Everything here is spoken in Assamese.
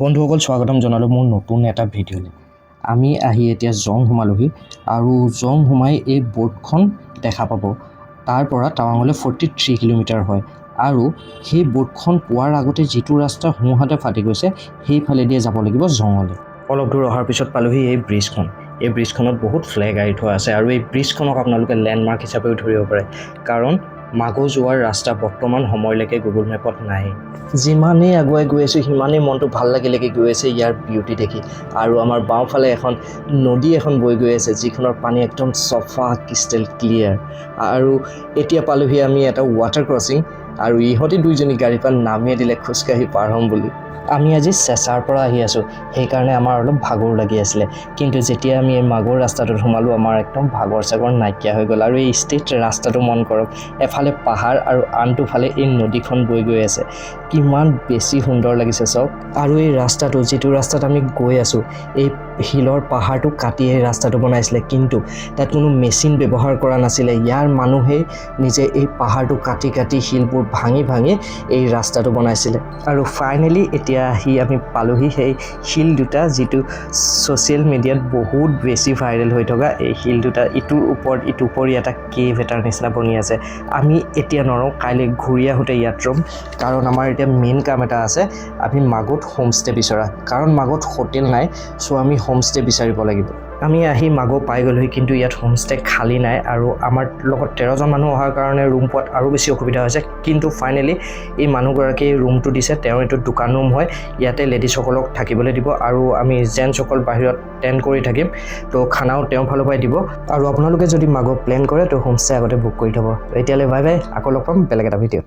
বন্ধুসকল স্বাগতম জনালোঁ মোৰ নতুন এটা ভিডিঅ'লৈ। আমি আহি এতিয়া জং সোমালোহি আৰু জং সোমাই এই বোৰ্ডখন দেখা পাব। তাৰ পৰা টাৱাঙলৈ 43 কিলোমিটাৰ হয় আৰু সেই বোৰ্ডখন পোৱাৰ আগতে যিটো ৰাস্তা সোঁহাতে ফাটি গৈছে সেইফালেদিয়ে যাব লাগিব জঙলৈ। অলপ দূৰ অহাৰ পিছত পালোহি এই ব্ৰিজখন। এই ব্ৰিজখনত বহুত ফ্লেগ আঁৰি থোৱা আছে আৰু এই ব্ৰিজখনক আপোনালোকে লেণ্ডমাৰ্ক হিচাপেও ধৰিব পাৰে, কাৰণ মাগো যোৱাৰ ৰাস্তা বৰ্তমান সময়লৈকে গুগল মেপত নাই। যিমানেই আগুৱাই গৈ আছোঁ সিমানেই মনটো ভাল লাগি গৈ আছে ইয়াৰ বিউটি দেখি। আৰু আমাৰ বাওঁফালে এখন নদী এখন বৈ গৈ আছে, যিখনৰ পানী একদম চফা ক্ৰিষ্টেল ক্লিয়াৰ। আৰু এতিয়া পালোহি আমি এটা ৱাটাৰ ক্ৰছিং আৰু ইহঁতে দুইজনী গাড়ীৰ পৰা নামিয়ে দিলে খোজকাঢ়ি পাৰ হ'ম বুলি। আমি আজি চেঁচাৰ পৰা আহি আছোঁ, সেইকাৰণে আমাৰ অলপ ভাগৰ লাগি আছিলে, কিন্তু যেতিয়া আমি এই মাগোৰ ৰাস্তাটোত সোমালোঁ আমাৰ একদম ভাগৰ চাগৰ নাইকিয়া হৈ গ'ল। আৰু এই ষ্ট্ৰেইট ৰাস্তাটো মন কৰক, এফালে পাহাৰ আৰু আনটো ফালে এই নদীখন বৈ গৈ আছে, কিমান বেছি সুন্দৰ লাগিছে চাওক। আৰু এই ৰাস্তাটো যিটো ৰাস্তাত আমি গৈ আছোঁ, এই শিলৰ পাহাৰটো কাটি এই ৰাস্তাটো বনাইছিলে, কিন্তু তাত কোনো মেচিন ব্যৱহাৰ কৰা নাছিলে। ইয়াৰ মানুহেই নিজে এই পাহাৰটো কাটি কাটি শিলবোৰ ভাঙি ভাঙি এই ৰাস্তাটো বনাইছিলে। আৰু ফাইনেলি এতিয়া আহি আমি পালোহি সেই শিল দুটা, যিটো ছ'চিয়েল মিডিয়াত বহুত বেছি ভাইৰেল হৈ থকা এই শিল দুটা। ইটোৰ ওপৰত ইটোৰ উপৰি এটা কেভ এটাৰ নিচিনা বনি আছে। আমি এতিয়া নৰওঁ, কাইলৈ ঘূৰি আহোঁতে ইয়াত ৰ'ম, কাৰণ আমাৰ এতিয়া মেইন কাম এটা আছে, আমি মাগোত হোমষ্টে বিচৰা, কাৰণ মাগোত হোটেল নাই, চ' আমি হোমষ্টে বিচাৰিব লাগিব। আমি আহি মাগো পাই গ'লোহি, কিন্তু ইয়াত হোমষ্টে খালী নাই আৰু আমাৰ লগত 13জন মানুহ অহাৰ কাৰণে ৰুম পোৱাত আৰু বেছি অসুবিধা হৈছে। কিন্তু ফাইনেলি এই মানুহগৰাকীয়ে ৰুমটো দিছে, তেওঁৰ এইটো দোকান ৰুম হয়, ইয়াতে লেডিজসকলক থাকিবলৈ দিব আৰু আমি জেণ্টছসকল বাহিৰত টেণ্ট কৰি থাকিম। তো খানাও তেওঁৰ ফালৰ পৰাই দিব। আৰু আপোনালোকে যদি মাগো প্লেন কৰে তো হোমষ্টে আগতে বুক কৰি থ'ব। এতিয়ালৈ বাই বাই, আকৌ লগ পাম বেলেগ এটা ভিডিঅ'ত।